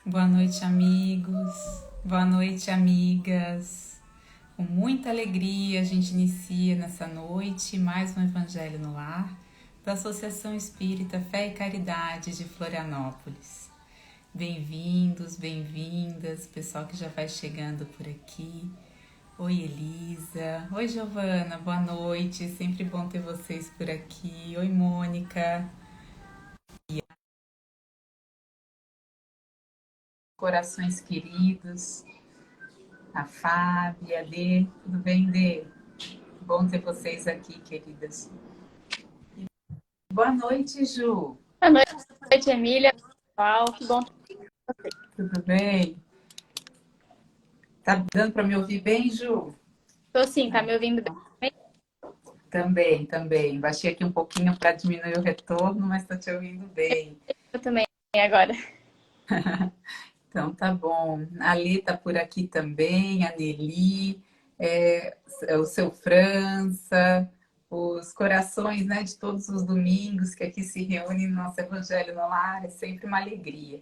Boa noite, amigos. Boa noite, amigas. Com muita alegria, a gente inicia nessa noite mais um Evangelho no Lar da Associação Espírita Fé e Caridade de Florianópolis. Bem-vindos, bem-vindas, pessoal que já vai chegando por aqui. Oi, Elisa. Oi, Giovana. Boa noite. Sempre bom ter vocês por aqui. Oi, Mônica. Corações queridos. A Fábia, a Dê. Tudo bem, Dê? Bom ter vocês aqui, queridas. Boa noite, Ju. Boa noite, Emília. Pessoal, que bom ter você. Tudo bem? Tá dando para me ouvir bem, Ju? Tô sim, tá me ouvindo bem? Também. Baixei aqui um pouquinho para diminuir o retorno, mas tô te ouvindo bem. Eu também agora. Então tá bom. A Lê tá por aqui também, a Nelly, o seu França, os corações, né, de todos os domingos que aqui se reúnem no nosso Evangelho no Lar, é sempre uma alegria.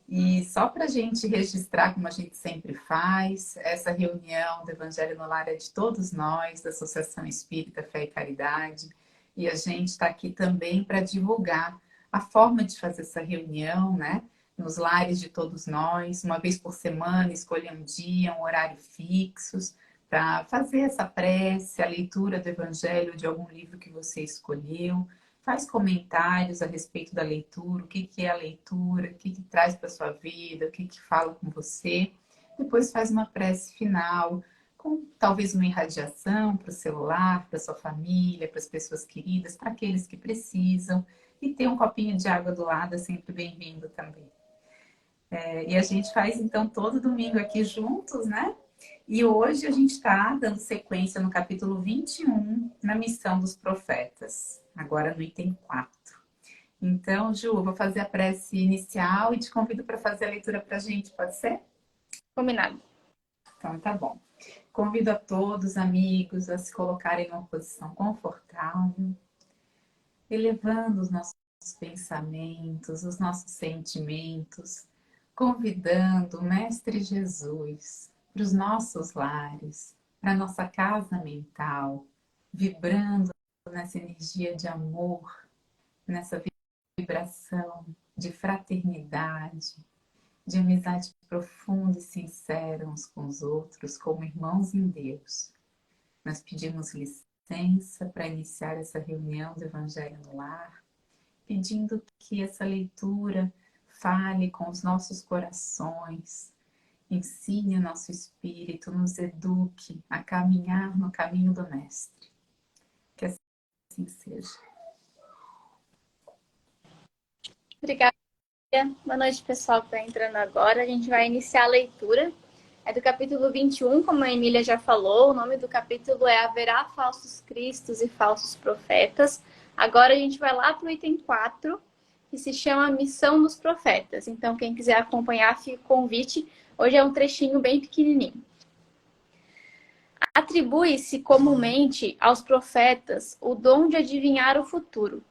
E só para a gente registrar, como a gente sempre faz, essa reunião do Evangelho no Lar é de todos nós, da Associação Espírita Fé e Caridade, e a gente está aqui também para divulgar a forma de fazer essa reunião, né? Nos lares de todos nós, uma vez por semana, escolher um dia, um horário fixos, para fazer essa prece, a leitura do Evangelho de algum livro que você escolheu. Faz comentários a respeito da leitura, o que é a leitura, o que traz para a sua vida, o que fala com você. Depois faz uma prece final, com talvez uma irradiação para o celular, para a sua família, para as pessoas queridas, para aqueles que precisam. E ter um copinho de água do lado é sempre bem-vindo também. E a gente faz então todo domingo aqui juntos, né? E hoje a gente está dando sequência no capítulo 21, na missão dos profetas, agora no item 4. Então, Ju, eu vou fazer a prece inicial e te convido para fazer a leitura para a gente, pode ser? Combinado. Então, tá bom. Convido a todos, amigos, a se colocarem numa posição confortável, elevando os nossos pensamentos, os nossos sentimentos, convidando o Mestre Jesus para os nossos lares, para a nossa casa mental, vibrando nessa energia de amor, nessa vibração de fraternidade, de amizade profunda e sincera uns com os outros, como irmãos em Deus. Nós pedimos licença para iniciar essa reunião do Evangelho no Lar, pedindo que essa leitura fale com os nossos corações, ensine o nosso espírito, nos eduque a caminhar no caminho do Mestre. Que assim seja. Obrigada. Boa noite, pessoal que está entrando agora. A gente vai iniciar a leitura. É do capítulo 21, como a Emília já falou. O nome do capítulo é Haverá falsos cristos e falsos profetas. Agora a gente vai lá para o item 4, que se chama Missão dos Profetas. Então, quem quiser acompanhar, fica o convite. Hoje é um trechinho bem pequenininho. Atribui-se comumente aos profetas o dom de adivinhar o futuro,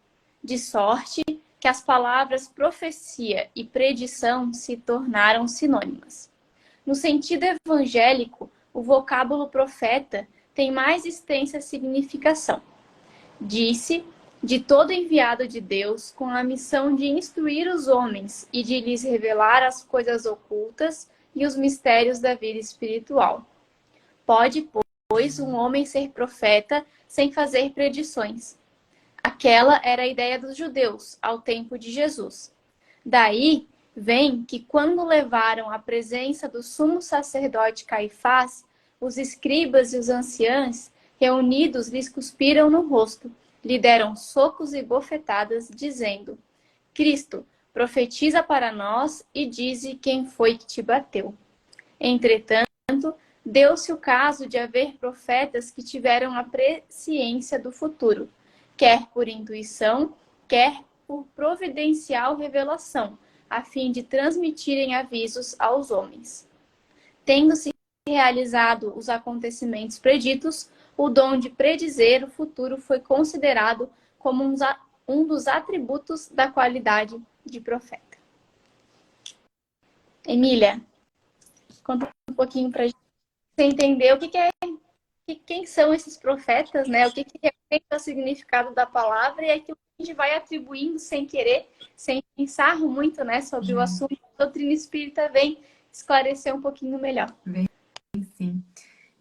de sorte que as palavras profecia e predição se tornaram sinônimas. No sentido evangélico, o vocábulo profeta tem mais extensa significação. Disse de todo enviado de Deus com a missão de instruir os homens e de lhes revelar as coisas ocultas e os mistérios da vida espiritual. Pode, pois, um homem ser profeta sem fazer predições. Aquela era a ideia dos judeus ao tempo de Jesus. Daí vem que quando levaram à presença do sumo sacerdote Caifás, os escribas e os anciãos, reunidos, lhes cuspiram no rosto, lhe deram socos e bofetadas, dizendo: Cristo, profetiza para nós e dize quem foi que te bateu. Entretanto, deu-se o caso de haver profetas que tiveram a presciência do futuro, quer por intuição, quer por providencial revelação, a fim de transmitirem avisos aos homens. Tendo-se realizado os acontecimentos preditos, o dom de predizer o futuro foi considerado como um dos atributos da qualidade de profeta. Emília, conta um pouquinho para a gente entender o que é, quem são esses profetas, né? O que realmente é o significado da palavra e aquilo que a gente vai atribuindo sem querer, sem pensar muito, né, sobre o assunto. A doutrina espírita vem esclarecer um pouquinho melhor. Bem, sim.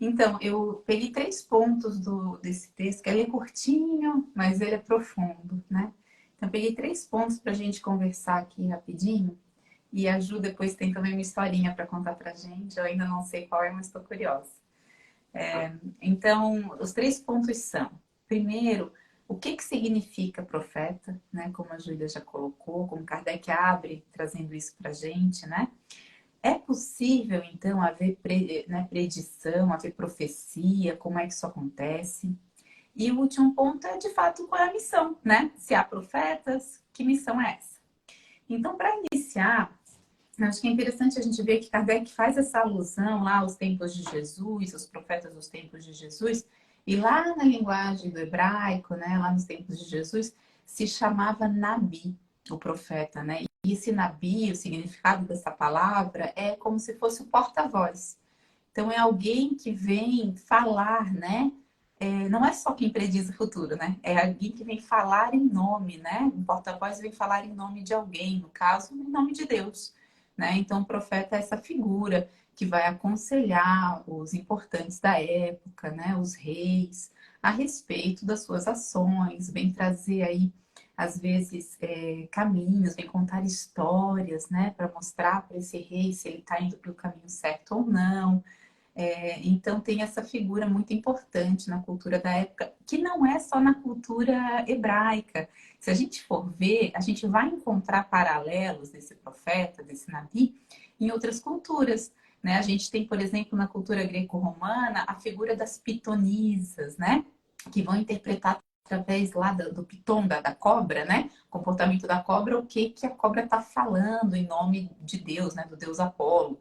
Então, eu peguei 3 pontos desse texto, que ele é curtinho, mas ele é profundo, né? Então, peguei 3 pontos para a gente conversar aqui rapidinho. E a Ju depois tem também uma historinha para contar para a gente. Eu ainda não sei qual é, mas estou curiosa. Então, os 3 pontos são: primeiro, o que significa profeta, né? Como a Júlia já colocou, como Kardec abre trazendo isso para a gente, né? É possível, então, haver predição, haver profecia? Como é que isso acontece? E o último ponto é, de fato, qual é a missão, né? Se há profetas, que missão é essa? Então, para iniciar, acho que é interessante a gente ver que Kardec faz essa alusão lá aos tempos de Jesus, os profetas dos tempos de Jesus, e lá na linguagem do hebraico, né, lá nos tempos de Jesus, se chamava Nabi, o profeta, né? E esse Nabi, o significado dessa palavra, é como se fosse o porta-voz. Então, é alguém que vem falar, né? Não é só quem prediz o futuro, né? É alguém que vem falar em nome, né? O porta-voz vem falar em nome de alguém, no caso, em nome de Deus, né? Então, o profeta é essa figura que vai aconselhar os importantes da época, né? Os reis, a respeito das suas ações, vem trazer aí, às vezes, caminhos, vem contar histórias, né? Para mostrar para esse rei se ele está indo pelo caminho certo ou não. Então tem essa figura muito importante na cultura da época, que não é só na cultura hebraica. Se a gente for ver, a gente vai encontrar paralelos desse profeta, desse Nabi, em outras culturas, né? A gente tem, por exemplo, na cultura greco-romana, a figura das pitonisas, né? Que vão interpretar através lá do piton, da cobra, né? O comportamento da cobra, o que a cobra está falando em nome de Deus, né? Do deus Apolo.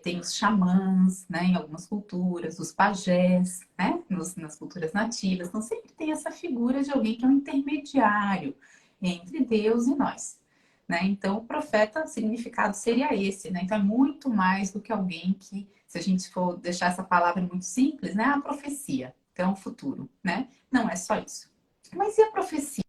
Tem os xamãs, né, em algumas culturas, os pajés, né, nas culturas nativas. Então, sempre tem essa figura de alguém que é um intermediário entre Deus e nós. Né? Então, o profeta, o significado seria esse. Né? Então, é muito mais do que alguém que, se a gente for deixar essa palavra muito simples, né, a profecia. Então, o futuro. Né? Não é só isso. Mas e a profecia?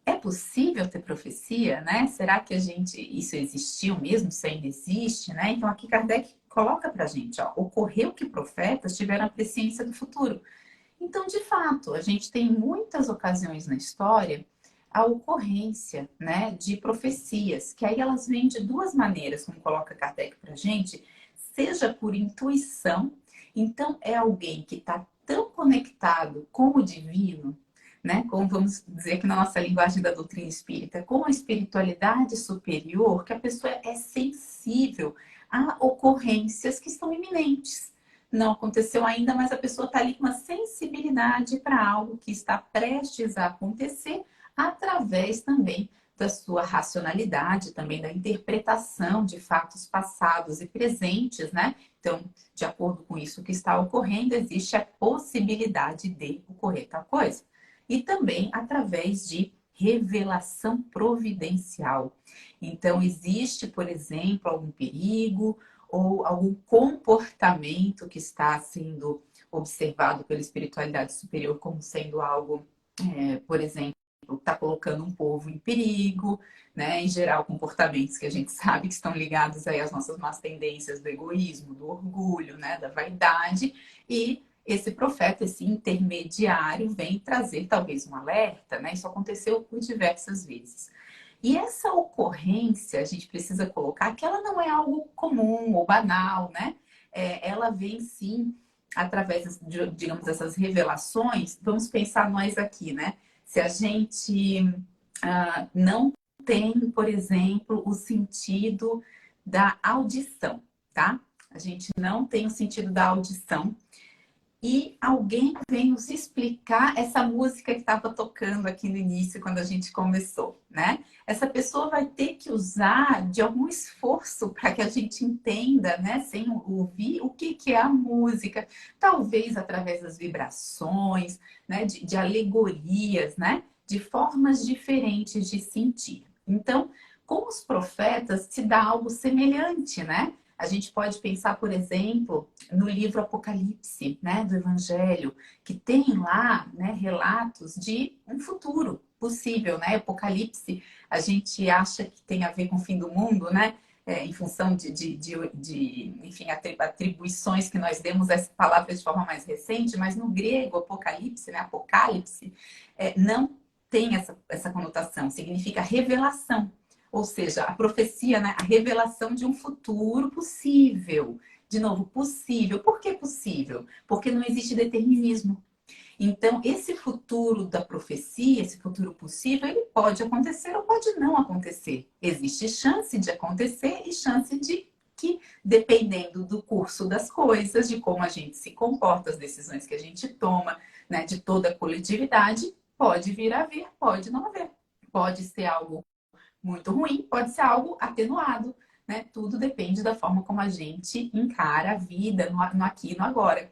É possível ter profecia, né? Será que isso existiu mesmo? Isso ainda existe, né? Então aqui Kardec coloca pra gente, ó, ocorreu que profetas tiveram a presciência do futuro. Então, de fato, a gente tem muitas ocasiões na história a ocorrência, né, de profecias, que aí elas vêm de 2 maneiras, como coloca Kardec pra gente, seja por intuição, então é alguém que está tão conectado com o divino, né? Como vamos dizer aqui na nossa linguagem da doutrina espírita, com a espiritualidade superior, que a pessoa é sensível a ocorrências que estão iminentes. Não aconteceu ainda, mas a pessoa está ali com uma sensibilidade para algo que está prestes a acontecer, através também da sua racionalidade, também da interpretação de fatos passados e presentes, né? Então, de acordo com isso que está ocorrendo, existe a possibilidade de ocorrer tal coisa. E também através de revelação providencial. Então, existe, por exemplo, algum perigo ou algum comportamento que está sendo observado pela espiritualidade superior como sendo algo, por exemplo, está colocando um povo em perigo, né? Em geral, comportamentos que a gente sabe que estão ligados aí às nossas más tendências do egoísmo, do orgulho, né? Da vaidade, e esse profeta, esse intermediário, vem trazer talvez um alerta, né? Isso aconteceu por diversas vezes. E essa ocorrência, a gente precisa colocar que ela não é algo comum ou banal, né? Ela vem sim através de, digamos, essas revelações. Vamos pensar nós aqui, né? Se a gente não tem, por exemplo, o sentido da audição, tá? A gente não tem o sentido da audição e alguém vem nos explicar essa música que estava tocando aqui no início, quando a gente começou, né? Essa pessoa vai ter que usar de algum esforço para que a gente entenda, né? Sem ouvir o que é a música, talvez através das vibrações, né? De alegorias, né? de formas diferentes de sentir. Então, com os profetas se dá algo semelhante, né? A gente pode pensar, por exemplo, no livro Apocalipse, né, do Evangelho, que tem lá, né, relatos de um futuro possível, né? Apocalipse, a gente acha que tem a ver com o fim do mundo, né? Em função enfim, atribuições que nós demos a essa palavra de forma mais recente, mas no grego, apocalipse, né, apocalipse, não tem essa conotação, significa revelação. Ou seja, a profecia, né, a revelação de um futuro possível. De novo, possível. Por que possível? Porque não existe determinismo. Então, esse futuro da profecia, esse futuro possível, ele pode acontecer ou pode não acontecer. Existe chance de acontecer e chance de que, dependendo do curso das coisas, de como a gente se comporta, as decisões que a gente toma, né, de toda a coletividade, pode vir a haver, pode não haver. Pode ser algo muito ruim, pode ser algo atenuado, né? Tudo depende da forma como a gente encara a vida no aqui e no agora.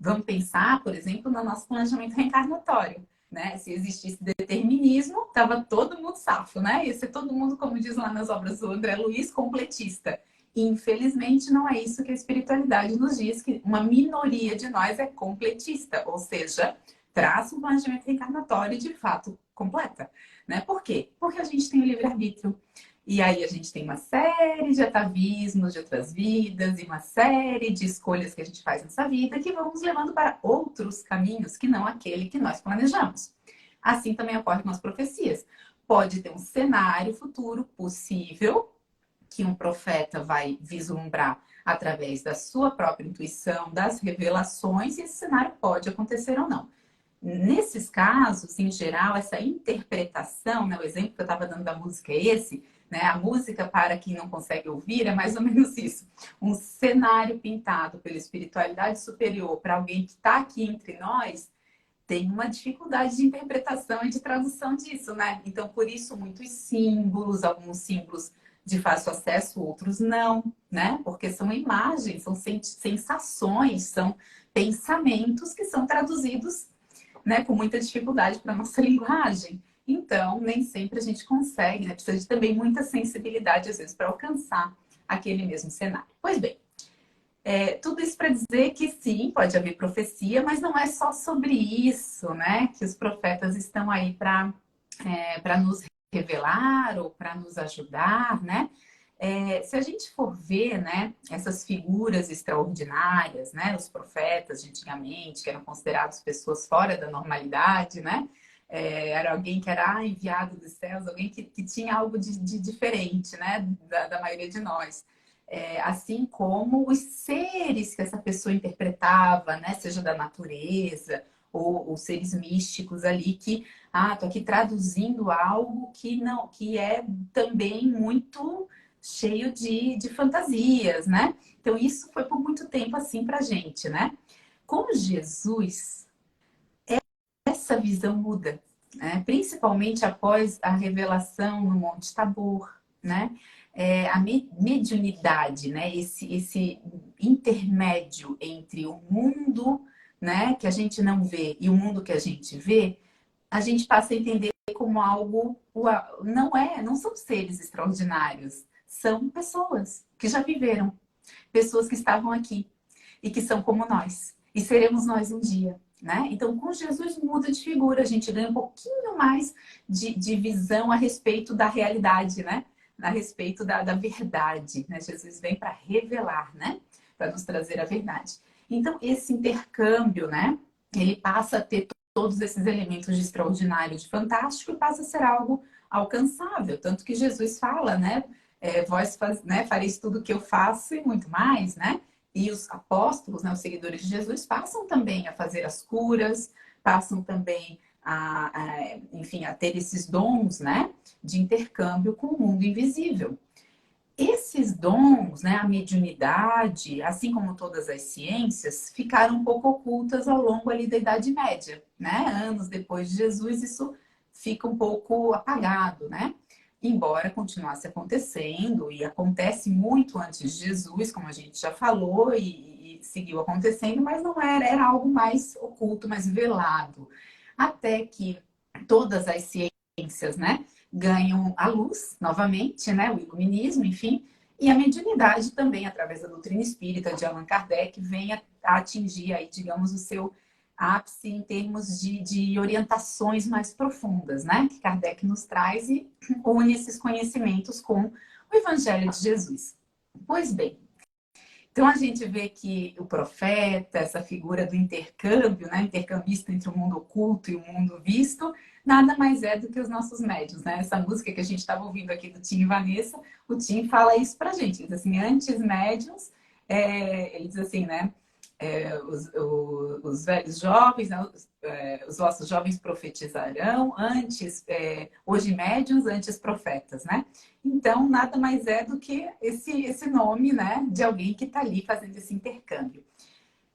Vamos pensar, por exemplo, no nosso planejamento reencarnatório, né? Se existisse determinismo, tava todo mundo safo, né? Ia ser todo mundo, como diz lá nas obras do André Luiz, completista. Infelizmente, não é isso que a espiritualidade nos diz, que uma minoria de nós é completista, ou seja, traça um planejamento reencarnatório de fato completa, né? Por quê? Porque a gente tem o livre-arbítrio. E aí a gente tem uma série de atavismos de outras vidas e uma série de escolhas que a gente faz nessa vida que vão nos levando para outros caminhos que não aquele que nós planejamos. Assim também ocorre com as profecias. Pode ter um cenário futuro possível que um profeta vai vislumbrar através da sua própria intuição, das revelações, e esse cenário pode acontecer ou não. Nesses casos, em geral, essa interpretação, né, o exemplo que eu estava dando da música é esse, né, a música, para quem não consegue ouvir, é mais ou menos isso. Um cenário pintado pela espiritualidade superior para alguém que está aqui entre nós, tem uma dificuldade de interpretação e de tradução disso, né? Então, por isso, muitos símbolos, alguns símbolos de fácil acesso, outros não, né? Porque são imagens, são sensações, são pensamentos que são traduzidos, né, com muita dificuldade para a nossa linguagem. Então, nem sempre a gente consegue, né? Precisa de também muita sensibilidade, às vezes, para alcançar aquele mesmo cenário. Pois bem, tudo isso para dizer que sim, pode haver profecia, mas não é só sobre isso, né? Que os profetas estão aí para nos revelar ou para nos ajudar, né? Se a gente for ver, né, essas figuras extraordinárias, né, os profetas de antigamente, que eram considerados pessoas fora da normalidade, né? Era alguém que era enviado dos céus, alguém que tinha algo de diferente, né, da maioria de nós. Assim como os seres que essa pessoa interpretava, né, seja da natureza ou seres místicos ali que, tô aqui traduzindo algo que é também muito cheio de fantasias, né? Então isso foi por muito tempo assim pra gente, né? Com Jesus, essa visão muda, né? Principalmente após a revelação no Monte Tabor, né? A mediunidade, né? Esse intermédio entre o mundo, né, que a gente não vê e o mundo que a gente vê, a gente passa a entender como algo, não são seres extraordinários, são pessoas que já viveram, pessoas que estavam aqui e que são como nós e seremos nós um dia. Né? Então, com Jesus muda de figura, a gente ganha um pouquinho mais de visão a respeito da realidade, né? A respeito da verdade. Né? Jesus vem para revelar, né? Para nos trazer a verdade. Então, esse intercâmbio, né? Ele passa a ter todos esses elementos de extraordinário, de fantástico, e passa a ser algo alcançável. Tanto que Jesus fala, né? Fareis tudo o que eu faço e muito mais, né? E os apóstolos, né, os seguidores de Jesus, passam também a fazer as curas, passam também enfim, a ter esses dons, né, de intercâmbio com o mundo invisível. Esses dons, né, a mediunidade, assim como todas as ciências, ficaram um pouco ocultas ao longo ali da Idade Média, né? Anos depois de Jesus, isso fica um pouco apagado, né? Embora continuasse acontecendo, e acontece muito antes de Jesus, como a gente já falou, e seguiu acontecendo, mas não era algo mais oculto, mais velado. Até que todas as ciências, né, ganham a luz novamente, né, o iluminismo, enfim, e a mediunidade também, através da doutrina espírita de Allan Kardec, vem a atingir aí, digamos, o seu ápice em termos de orientações mais profundas, né, que Kardec nos traz e une esses conhecimentos com o Evangelho de Jesus. Pois bem, então a gente vê que o profeta, essa figura do intercâmbio, né, intercambista entre o mundo oculto e o mundo visto, nada mais é do que os nossos médiuns, né? Essa música que a gente estava ouvindo aqui do Tim e Vanessa, o Tim fala isso pra gente, ele diz assim, antes médiuns, ele diz assim, né? Os velhos jovens, né, os vossos jovens profetizarão, antes, hoje médiuns, antes profetas, né? Então, nada mais é do que esse nome, né, de alguém que está ali fazendo esse intercâmbio.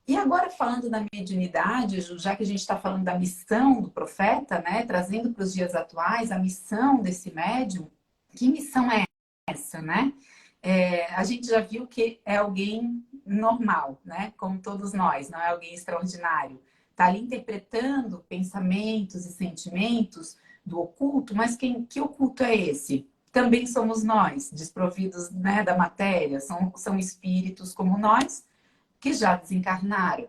E agora, falando da mediunidade, Ju, já que a gente está falando da missão do profeta, né, trazendo para os dias atuais a missão desse médium, que missão é essa, né? A gente já viu que é alguém normal, né? Como todos nós, não é alguém extraordinário. Está ali interpretando pensamentos e sentimentos do oculto, mas que oculto é esse? Também somos nós, desprovidos, né, da matéria, são espíritos como nós, que já desencarnaram.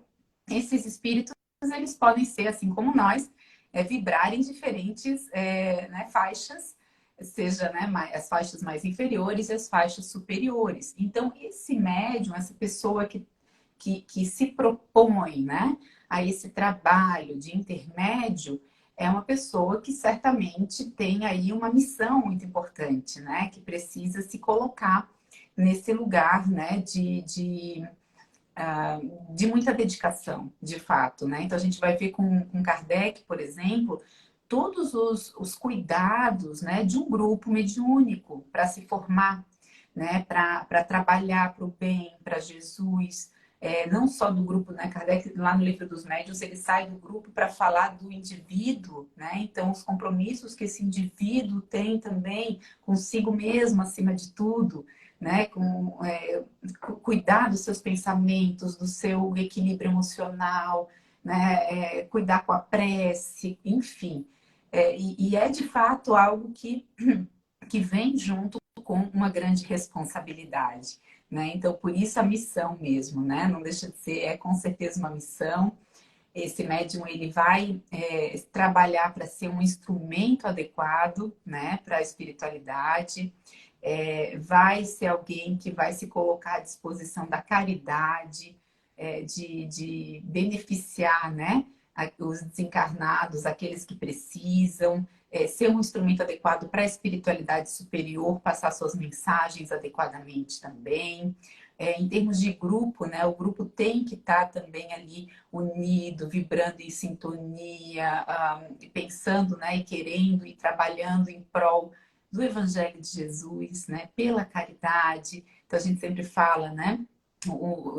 Esses espíritos, eles podem ser, assim como nós, vibrar em diferentes né, faixas, seja né, as faixas mais inferiores e as faixas superiores. Então, esse médium, essa pessoa que se propõe né, a esse trabalho de intermédio, é uma pessoa que certamente tem aí uma missão muito importante, né? Que precisa se colocar nesse lugar né, de muita dedicação, de fato, né? Então a gente vai ver com Kardec, por exemplo, todos os cuidados né, de um grupo mediúnico para se formar, né, para trabalhar para o bem, para Jesus, não só do grupo, né? Kardec, lá no Livro dos Médiuns, ele sai do grupo para falar do indivíduo, né? Então, os compromissos que esse indivíduo tem também consigo mesmo, acima de tudo, né? Cuidar dos seus pensamentos, do seu equilíbrio emocional, né? Cuidar com a prece, enfim. E é de fato algo que vem junto com uma grande responsabilidade, né? Então, por isso a missão mesmo, né? Não deixa de ser, com certeza uma missão. Esse médium ele vai trabalhar para ser um instrumento adequado, né, para a espiritualidade. Vai ser alguém que vai se colocar à disposição da caridade, de beneficiar, né, os desencarnados, aqueles que precisam, ser um instrumento adequado para a espiritualidade superior, passar suas mensagens adequadamente também. Em termos de grupo, né, o grupo tem que estar também ali unido, vibrando em sintonia, pensando, né, e querendo e trabalhando em prol do Evangelho de Jesus, né, pela caridade. Então a gente sempre fala, né,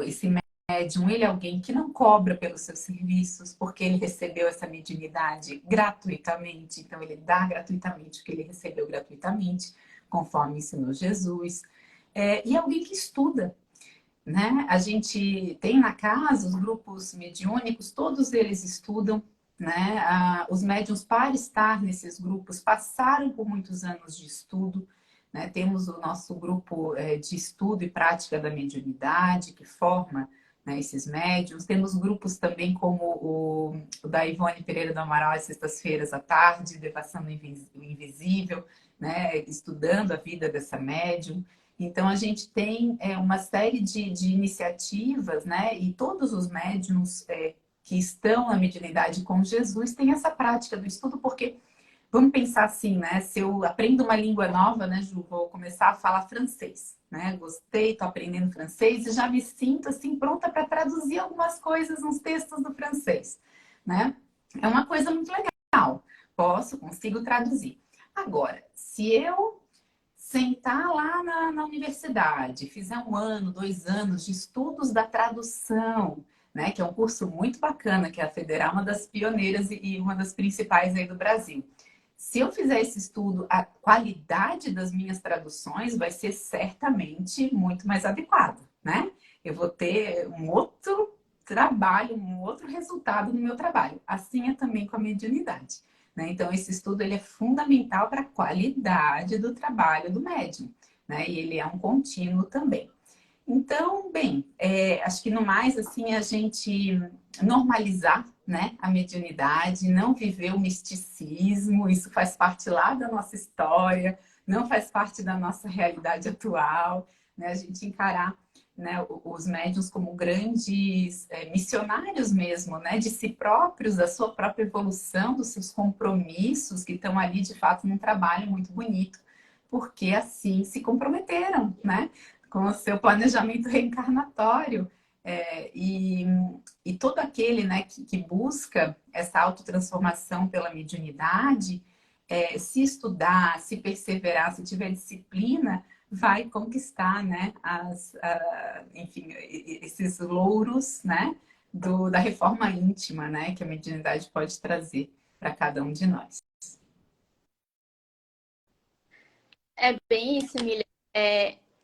esse médium, ele é alguém que não cobra pelos seus serviços, porque ele recebeu essa mediunidade gratuitamente, então ele dá gratuitamente o que ele recebeu gratuitamente, conforme ensinou Jesus. E alguém que estuda, né? A gente tem na casa os grupos mediúnicos, todos eles estudam, né? Os médiuns, para estar nesses grupos, passaram por muitos anos de estudo, né? Temos o nosso grupo de estudo e prática da mediunidade, que forma né, esses médiuns. Temos grupos também como o da Ivone Pereira do Amaral, às sextas-feiras à tarde, Devassando o Invisível, né? Estudando a vida dessa médium. Então, a gente tem uma série de iniciativas, né? E todos os médiuns que estão na mediunidade com Jesus têm essa prática do estudo, porque, vamos pensar assim, né? Se eu aprendo uma língua nova, né, Ju, vou começar a falar francês, né? Gostei, estou aprendendo francês e já me sinto, assim, pronta para traduzir algumas coisas nos textos do francês, né? É uma coisa muito legal. Consigo traduzir. Agora, se eu sentar lá na universidade, fizer 1 ano, 2 anos de estudos da tradução, né, que é um curso muito bacana, que é a Federal, uma das pioneiras e uma das principais aí do Brasil. Se eu fizer esse estudo, a qualidade das minhas traduções vai ser certamente muito mais adequada, né? Eu vou ter um outro trabalho, um outro resultado no meu trabalho. Assim é também com a mediunidade. né? Então, esse estudo ele é fundamental para a qualidade do trabalho do médium, né? E ele é um contínuo também. Então, bem, acho que no mais, assim, a gente normalizar, né, a mediunidade, não viver o misticismo, isso faz parte lá da nossa história, não faz parte da nossa realidade atual, né, a gente encarar, né, os médiuns como grandes missionários mesmo, né, de si próprios, da sua própria evolução, dos seus compromissos, que estão ali, de fato, num trabalho muito bonito, porque assim se comprometeram, né? Com o seu planejamento reencarnatório. E todo aquele, né, que busca essa autotransformação pela mediunidade, se estudar, se perseverar, se tiver disciplina, vai conquistar, né, enfim, esses louros, né, da reforma íntima, né, que a mediunidade pode trazer para cada um de nós. É bem isso, Emília.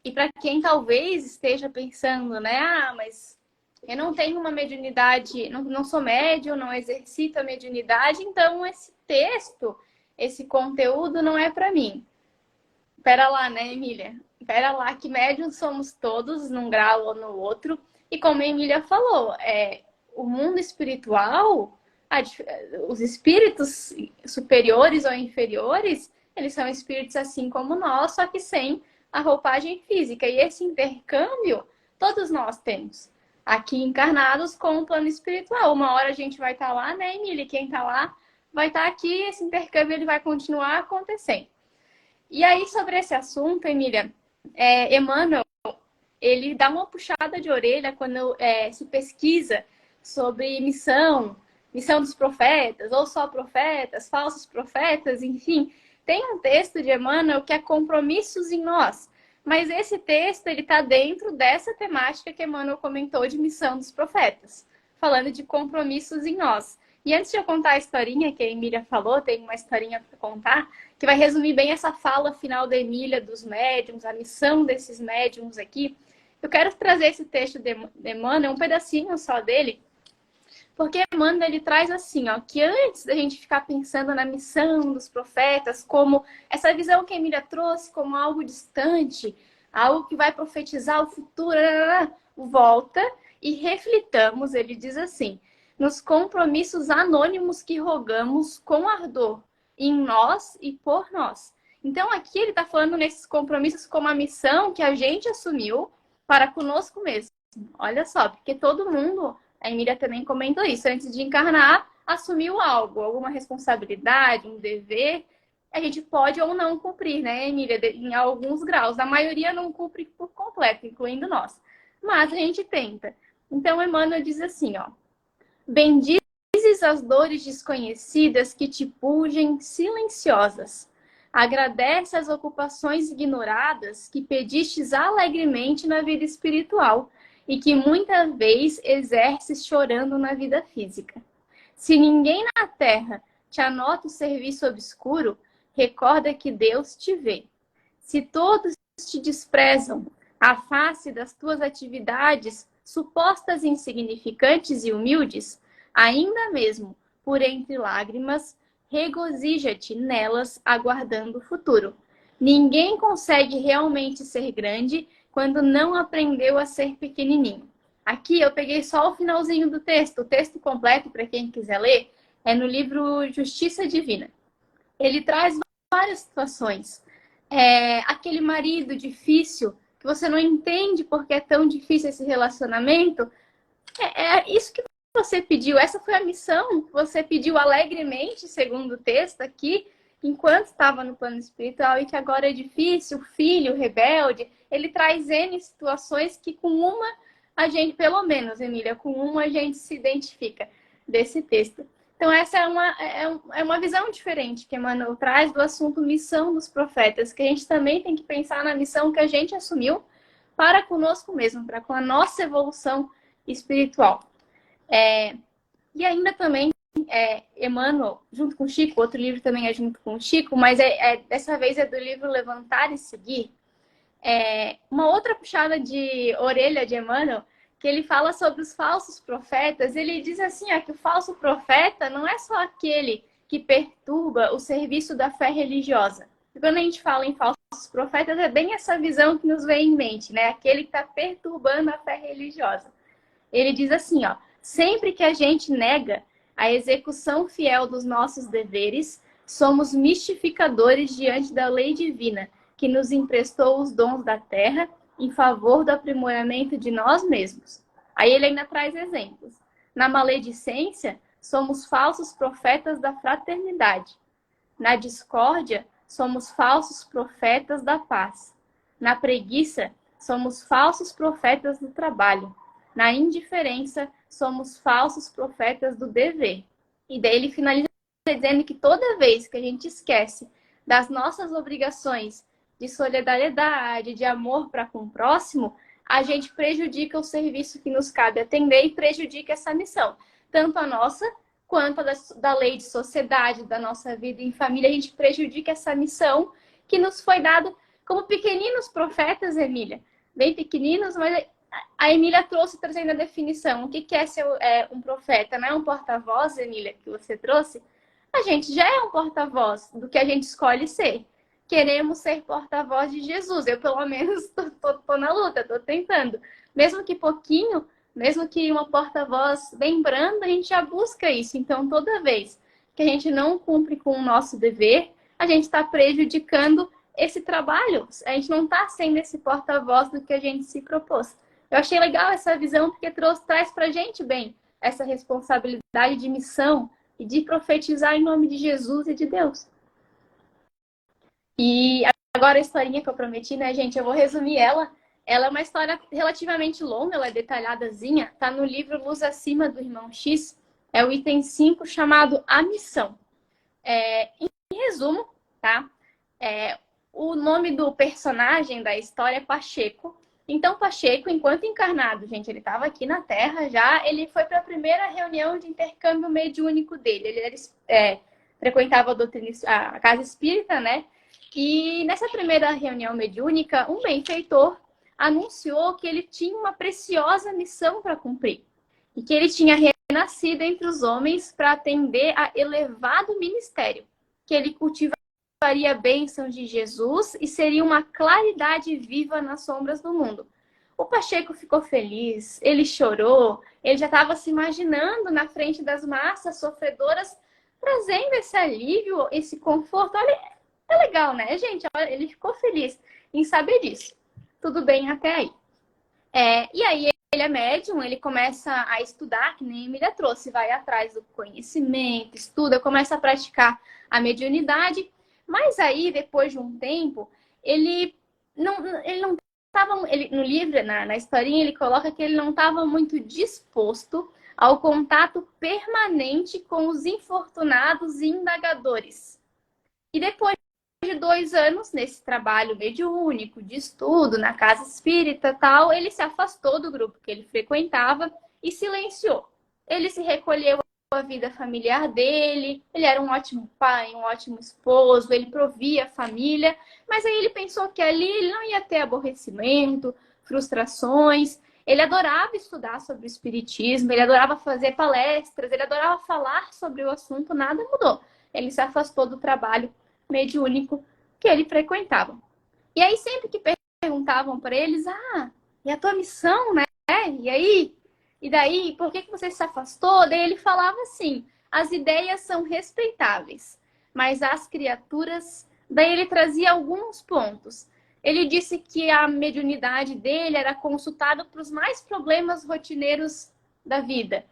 E para quem talvez esteja pensando, né? Ah, mas eu não tenho uma mediunidade, não sou médium, não exercito a mediunidade, então esse texto, esse conteúdo não é para mim. Pera lá, né, Emília? Pera lá, que médiums somos todos, num grau ou no outro. E como a Emília falou, o mundo espiritual, os espíritos superiores ou inferiores, eles são espíritos assim como nós, só que sem a roupagem física. E esse intercâmbio, todos nós temos. Aqui encarnados com o plano espiritual. Uma hora a gente vai estar lá, né, Emília? Quem está lá vai estar aqui, esse intercâmbio ele vai continuar acontecendo. E aí, sobre esse assunto, Emília, Emmanuel, ele dá uma puxada de orelha quando se pesquisa sobre missão dos profetas, ou só profetas, falsos profetas, enfim. Tem um texto de Emmanuel que é Compromissos em Nós. Mas esse texto ele está dentro dessa temática que Emmanuel comentou de missão dos profetas, falando de compromissos em nós. E antes de eu contar a historinha que a Emília falou, tem uma historinha para contar, que vai resumir bem essa fala final da Emília dos médiums, a missão desses médiums aqui. Eu quero trazer esse texto de Emmanuel, um pedacinho só dele, porque Emmanuel ele traz assim, ó, que antes da gente ficar pensando na missão dos profetas, como essa visão que a Emília trouxe como algo distante, algo que vai profetizar o futuro, volta e reflitamos, ele diz assim, nos compromissos anônimos que rogamos com ardor, em nós e por nós. Então aqui ele está falando nesses compromissos como a missão que a gente assumiu para conosco mesmo. Olha só, porque todo mundo, a Emília também comentou isso, antes de encarnar, assumiu algo, alguma responsabilidade, um dever, a gente pode ou não cumprir, né, Emília, em alguns graus. A maioria não cumpre por completo, incluindo nós. Mas a gente tenta. Então, Emmanuel diz assim, ó, bendizes as dores desconhecidas que te pungem silenciosas. Agradece as ocupações ignoradas que pedistes alegremente na vida espiritual e que muitas vezes exerces chorando na vida física. Se ninguém na terra te anota o serviço obscuro, recorda que Deus te vê. Se todos te desprezam, a face das tuas atividades supostas insignificantes e humildes, ainda mesmo por entre lágrimas, regozija-te nelas, aguardando o futuro. Ninguém consegue realmente ser grande quando não aprendeu a ser pequenininho. Aqui eu peguei só o finalzinho do texto. O texto completo, para quem quiser ler, é no livro Justiça Divina. Ele traz várias situações. Aquele marido difícil, que você não entende porque é tão difícil esse relacionamento, isso que você pediu, essa foi a missão que você pediu alegremente, segundo o texto aqui, enquanto estava no plano espiritual e que agora é difícil, o filho rebelde, ele traz N situações que com uma a gente, pelo menos, Emília, com uma a gente se identifica desse texto. Então essa é uma visão diferente que Emmanuel traz do assunto missão dos profetas, que a gente também tem que pensar na missão que a gente assumiu para conosco mesmo, para com a nossa evolução espiritual. E ainda também, Emmanuel, junto com Chico, outro livro também é junto com Chico, mas dessa vez é do livro Levantar e Seguir. Uma outra puxada de orelha de Emmanuel, que ele fala sobre os falsos profetas, ele diz assim, que o falso profeta não é só aquele que perturba o serviço da fé religiosa. E quando a gente fala em falsos profetas, é bem essa visão que nos vem em mente, né? Aquele que está perturbando a fé religiosa. Ele diz assim, ó, sempre que a gente nega a execução fiel dos nossos deveres, somos mistificadores diante da lei divina, que nos emprestou os dons da terra em favor do aprimoramento de nós mesmos. Aí ele ainda traz exemplos. Na maledicência, somos falsos profetas da fraternidade. Na discórdia, somos falsos profetas da paz. Na preguiça, somos falsos profetas do trabalho. Na indiferença, somos falsos profetas do dever. E daí ele finaliza dizendo que toda vez que a gente esquece das nossas obrigações de solidariedade, de amor para com o próximo, a gente prejudica o serviço que nos cabe atender e prejudica essa missão. Tanto a nossa, quanto a da lei de sociedade, da nossa vida em família, a gente prejudica essa missão que nos foi dada como pequeninos profetas, Emília. Bem pequeninos, mas a Emília trouxe trazendo a definição. O que é ser um profeta? Não é um porta-voz, Emília, que você trouxe? A gente já é um porta-voz do que a gente escolhe ser. Queremos ser porta-voz de Jesus. Eu, pelo menos, tô na luta, estou tentando. Mesmo que pouquinho, mesmo que uma porta-voz bem branda, a gente já busca isso. Então, toda vez que a gente não cumpre com o nosso dever, a gente está prejudicando esse trabalho. A gente não está sendo esse porta-voz do que a gente se propôs. Eu achei legal essa visão, porque traz para a gente bem essa responsabilidade de missão e de profetizar em nome de Jesus e de Deus. E agora a historinha que eu prometi, né, gente? Eu vou resumir ela. Ela é uma história relativamente longa, ela é detalhadazinha. Tá no livro Luz Acima, do Irmão X. É o item 5, chamado A Missão. Em resumo, tá? O nome do personagem da história é Pacheco. Então, Pacheco, enquanto encarnado, gente, ele estava aqui na Terra já, ele foi para a primeira reunião de intercâmbio mediúnico dele. Ele frequentava a casa espírita, né? E nessa primeira reunião mediúnica, um benfeitor anunciou que ele tinha uma preciosa missão para cumprir. E que ele tinha renascido entre os homens para atender a elevado ministério. Que ele cultivaria bênçãos de Jesus e seria uma claridade viva nas sombras do mundo. O Pacheco ficou feliz, ele chorou, ele já estava se imaginando na frente das massas sofredoras, trazendo esse alívio, esse conforto. Olha, é legal, né, gente? Olha, ele ficou feliz em saber disso. Tudo bem até aí. E aí ele é médium, ele começa a estudar, que nem a Emília trouxe, vai atrás do conhecimento, estuda, começa a praticar a mediunidade. Mas aí, depois de um tempo, ele não estava... No livro, na historinha, ele coloca que ele não estava muito disposto ao contato permanente com os infortunados e indagadores. E depois de 2 anos, nesse trabalho mediúnico, de estudo, na casa espírita tal, ele se afastou do grupo que ele frequentava e silenciou. Ele se recolheu à vida familiar dele, ele era um ótimo pai, um ótimo esposo, ele provia a família, mas aí ele pensou que ali ele não ia ter aborrecimento, frustrações. Ele adorava estudar sobre o espiritismo, ele adorava fazer palestras, ele adorava falar sobre o assunto, nada mudou. Ele se afastou do trabalho mediúnico que ele frequentava. E aí sempre que perguntavam para eles, e a tua missão, né? E aí? E daí, por que você se afastou? Daí ele falava assim, as ideias são respeitáveis, mas as criaturas... Daí ele trazia alguns pontos. Ele disse que a mediunidade dele era consultada para os mais problemas rotineiros da vida.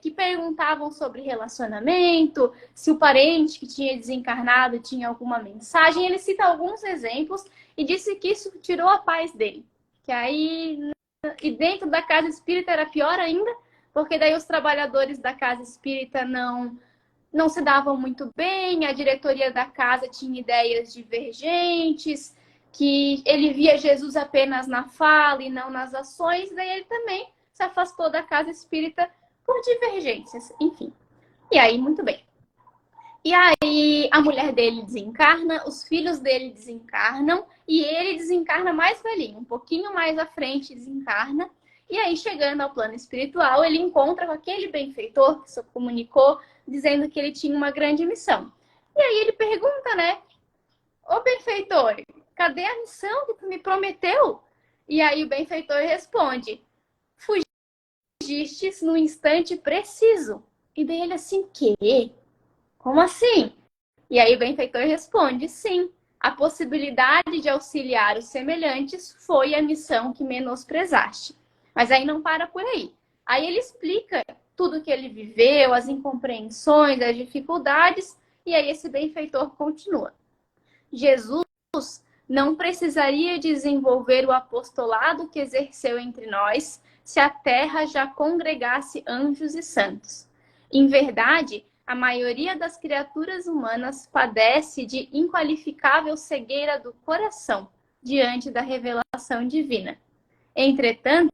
Que perguntavam sobre relacionamento, se o parente que tinha desencarnado tinha alguma mensagem. Ele cita alguns exemplos e disse que isso tirou a paz dele. E dentro da casa espírita era pior ainda, porque daí os trabalhadores da casa espírita não se davam muito bem, a diretoria da casa tinha ideias divergentes, que ele via Jesus apenas na fala e não nas ações, daí ele também se afastou da casa espírita por divergências, enfim. E aí, muito bem. E aí, a mulher dele desencarna, os filhos dele desencarnam, e ele desencarna mais velhinho, um pouquinho mais à frente desencarna, E aí, chegando ao plano espiritual, ele encontra com aquele benfeitor que se comunicou, dizendo que ele tinha uma grande missão. E aí ele pergunta, né? Ô benfeitor, cadê a missão que tu me prometeu? E aí o benfeitor responde, fugistes no instante preciso. E daí ele assim, quê? Como assim? E aí o benfeitor responde, sim, a possibilidade de auxiliar os semelhantes foi a missão que menosprezaste. Mas aí não para por aí. Aí ele explica tudo que ele viveu, as incompreensões, as dificuldades, e aí esse benfeitor continua. Jesus não precisaria desenvolver o apostolado que exerceu entre nós se a terra já congregasse anjos e santos. Em verdade, a maioria das criaturas humanas padece de inqualificável cegueira do coração diante da revelação divina. Entretanto,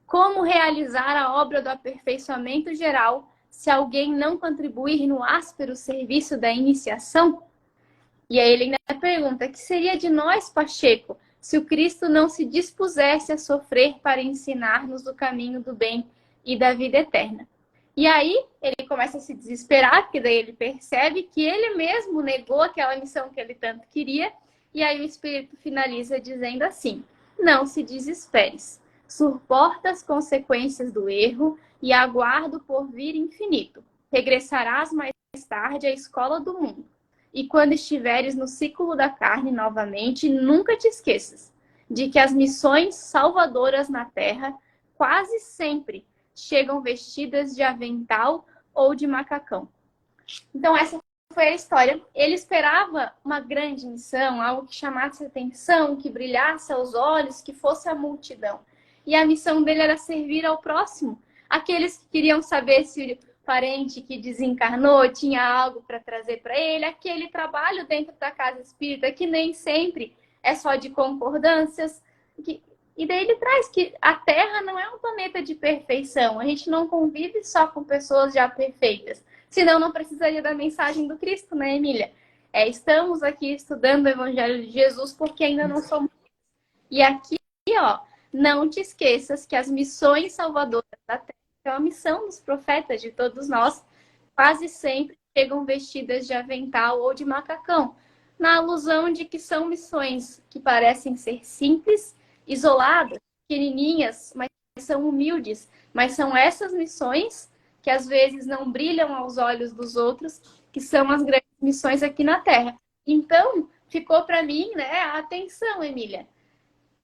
como realizar a obra do aperfeiçoamento geral se alguém não contribuir no áspero serviço da iniciação? E aí ele ainda pergunta, que seria de nós, Pacheco, se o Cristo não se dispusesse a sofrer para ensinar-nos o caminho do bem e da vida eterna? E aí ele começa a se desesperar, porque daí ele percebe que ele mesmo negou aquela missão que ele tanto queria, e aí o Espírito finaliza dizendo assim, não se desesperes, suporta as consequências do erro e aguarda o porvir infinito. Regressarás mais tarde à escola do mundo. E quando estiveres no ciclo da carne novamente, nunca te esqueças de que as missões salvadoras na Terra quase sempre chegam vestidas de avental ou de macacão. Então essa foi a história. Ele esperava uma grande missão, algo que chamasse atenção, que brilhasse aos olhos, que fosse a multidão. E a missão dele era servir ao próximo, aqueles que queriam saber se parente que desencarnou tinha algo para trazer para ele, aquele trabalho dentro da casa espírita que nem sempre é só de concordâncias. E daí ele traz que a Terra não é um planeta de perfeição, a gente não convive só com pessoas já perfeitas, senão não precisaria da mensagem do Cristo, né, Emília? Estamos aqui estudando o Evangelho de Jesus porque ainda não somos. E aqui, ó, não te esqueças que as missões salvadoras da Terra, que é a missão dos profetas, de todos nós, quase sempre chegam vestidas de avental ou de macacão, na alusão de que são missões que parecem ser simples, isoladas, pequenininhas, mas são humildes. Mas são essas missões que às vezes não brilham aos olhos dos outros, que são as grandes missões aqui na Terra. Então, ficou para mim, né, a atenção, Emília.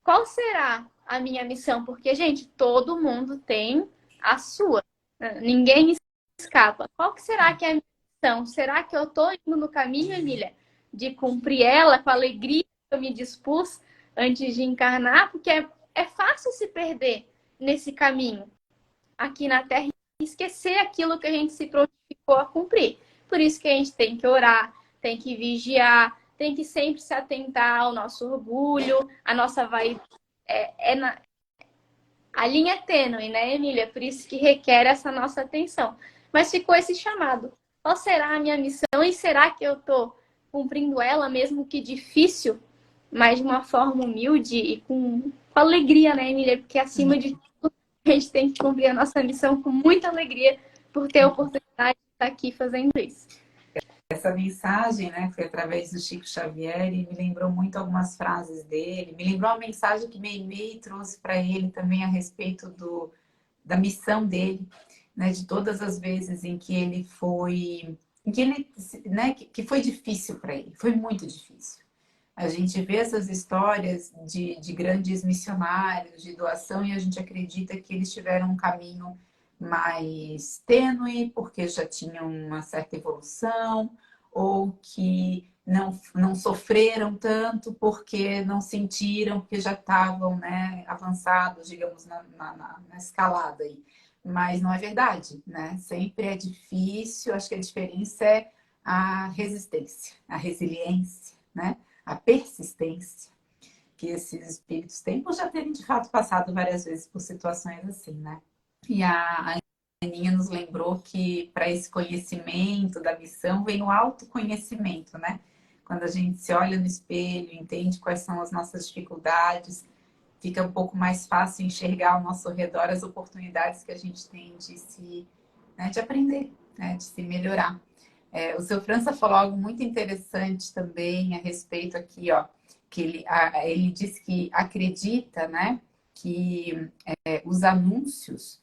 Qual será a minha missão? Porque, gente, todo mundo tem a sua. Ninguém escapa. Qual que será que é a minha missão? Será que eu estou indo no caminho, Emília, de cumprir ela com a alegria que eu me dispus antes de encarnar? Porque é fácil se perder nesse caminho aqui na Terra e esquecer aquilo que a gente se prontificou a cumprir. Por isso que a gente tem que orar, tem que vigiar, tem que sempre se atentar ao nosso orgulho, à nossa vaidade. A linha é tênue, né, Emília? Por isso que requer essa nossa atenção. Mas ficou esse chamado. Qual será a minha missão e será que eu estou cumprindo ela, mesmo que difícil, mas de uma forma humilde e com alegria, né, Emília? Porque acima de tudo, a gente tem que cumprir a nossa missão com muita alegria por ter a oportunidade de estar aqui fazendo isso. Essa mensagem, né, foi através do Chico Xavier e me lembrou muito algumas frases dele. Me lembrou uma mensagem que Meimei trouxe para ele também a respeito da missão dele, né, de todas as vezes em que ele foi, né, que foi difícil para ele, foi muito difícil. A gente vê essas histórias de grandes missionários, de doação, e a gente acredita que eles tiveram um caminho mais tênue, porque já tinham uma certa evolução, ou que não sofreram tanto porque não sentiram, porque já estavam, né, avançados, digamos, na escalada aí. Mas não é verdade, né? Sempre é difícil, acho que a diferença é a resistência, a resiliência, né? A persistência que esses espíritos têm, por já terem de fato passado várias vezes por situações assim, né? E a Aninha nos lembrou que para esse conhecimento da missão vem o autoconhecimento, né? Quando a gente se olha no espelho, entende quais são as nossas dificuldades, fica um pouco mais fácil enxergar ao nosso redor as oportunidades que a gente tem de se, né, de aprender, né, de se melhorar. O seu França falou algo muito interessante também a respeito aqui, ó, que ele disse que acredita, né, que os anúncios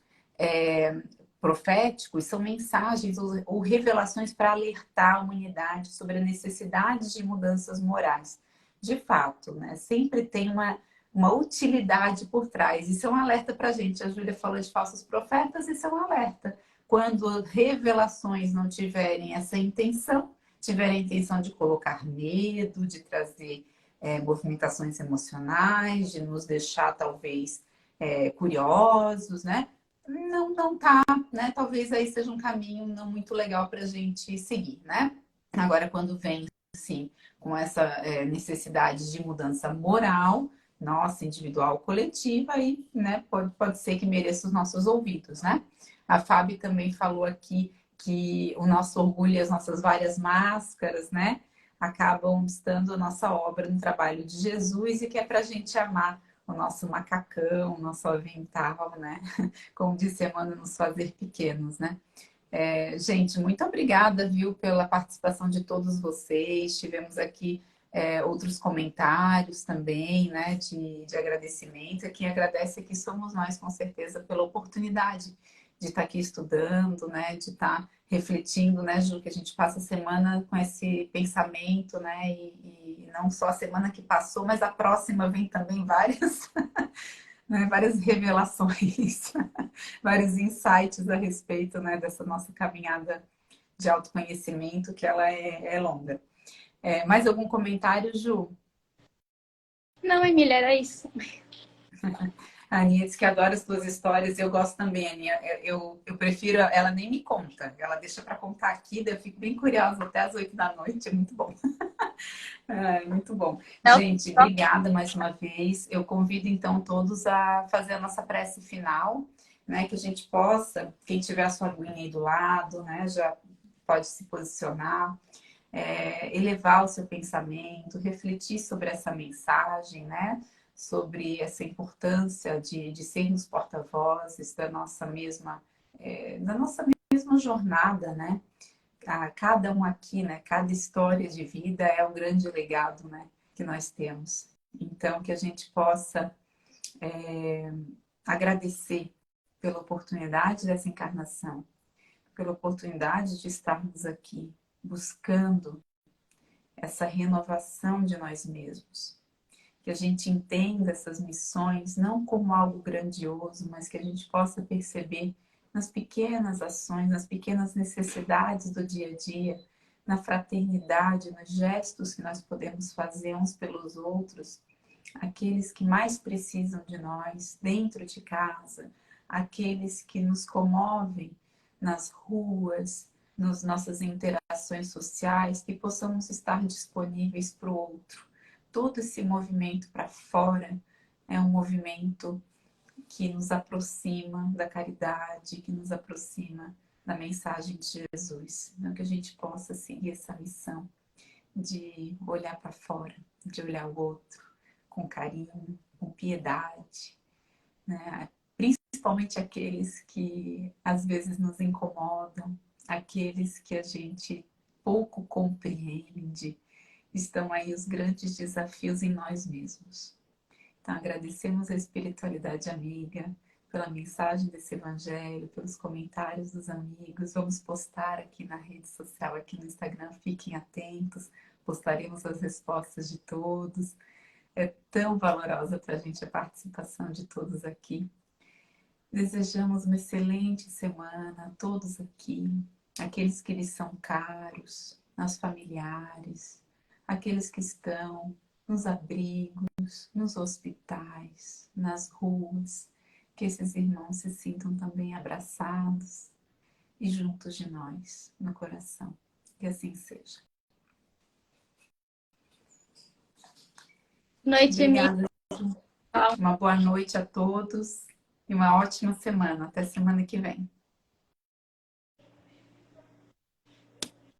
proféticos são mensagens ou revelações para alertar a humanidade sobre a necessidade de mudanças morais. De fato, né, sempre tem uma utilidade por trás. Isso é um alerta para a gente. A Júlia falou de falsos profetas, isso é um alerta. Quando revelações não tiverem essa intenção, tiverem a intenção de colocar medo, de trazer movimentações emocionais, de nos deixar talvez curiosos, né? Não tá, né? Talvez aí seja um caminho não muito legal para a gente seguir, né? Agora, quando vem, sim, com essa necessidade de mudança moral, nossa, individual, coletiva, aí, né? Pode ser que mereça os nossos ouvidos, né? A Fábio também falou aqui que o nosso orgulho e as nossas várias máscaras, né? Acabam estando a nossa obra no trabalho de Jesus e que é para a gente amar o nosso macacão, o nosso avental, né? Como disse Emmanuel, nos fazer pequenos, né? Gente, muito obrigada, viu, pela participação de todos vocês. Tivemos aqui outros comentários também, né, de agradecimento. E quem agradece aqui somos nós, com certeza, pela oportunidade de estar aqui estudando, né, de estar refletindo, né, Ju, que a gente passa a semana com esse pensamento, né, e não só a semana que passou, mas a próxima vem também várias, né, várias revelações, vários insights a respeito, né, dessa nossa caminhada de autoconhecimento, que ela é longa. Mais algum comentário, Ju? Não, Emília, era isso. A Aninha disse que adora as tuas histórias, eu gosto também, Aninha. Eu prefiro, ela nem me conta, ela deixa para contar aqui, daí eu fico bem curiosa até as 8 da noite, é muito bom. Muito bom. Não, Gente, obrigada mais uma vez. Eu convido então todos a fazer a nossa prece final, né? Que a gente possa, quem tiver a sua aguinha aí do lado, né? Já pode se posicionar, elevar o seu pensamento, refletir sobre essa mensagem, né? Sobre essa importância de sermos porta-vozes da nossa mesma jornada, né? Cada um aqui, né? Cada história de vida é um grande legado, né? Que nós temos. Então, que a gente possa agradecer pela oportunidade dessa encarnação, pela oportunidade de estarmos aqui buscando essa renovação de nós mesmos. Que a gente entenda essas missões não como algo grandioso, mas que a gente possa perceber nas pequenas ações, nas pequenas necessidades do dia a dia, na fraternidade, nos gestos que nós podemos fazer uns pelos outros, aqueles que mais precisam de nós, dentro de casa, aqueles que nos comovem nas ruas, nas nossas interações sociais, que possamos estar disponíveis para o outro. Todo esse movimento para fora é um movimento que nos aproxima da caridade, que nos aproxima da mensagem de Jesus. Então, que a gente possa seguir essa missão de olhar para fora, de olhar o outro com carinho, com piedade, né? Principalmente aqueles que às vezes nos incomodam, aqueles que a gente pouco compreende. Estão aí os grandes desafios em nós mesmos. Então, agradecemos a espiritualidade amiga pela mensagem desse evangelho, pelos comentários dos amigos. Vamos postar aqui na rede social, aqui no Instagram, fiquem atentos, postaremos as respostas de todos. É tão valorosa para a gente a participação de todos aqui. Desejamos uma excelente semana a todos aqui, aqueles que lhes são caros, aos familiares, aqueles que estão nos abrigos, nos hospitais, nas ruas, que esses irmãos se sintam também abraçados e juntos de nós, no coração. Que assim seja. noite, Emília. Obrigada. Uma boa noite a todos e uma ótima semana. Até semana que vem.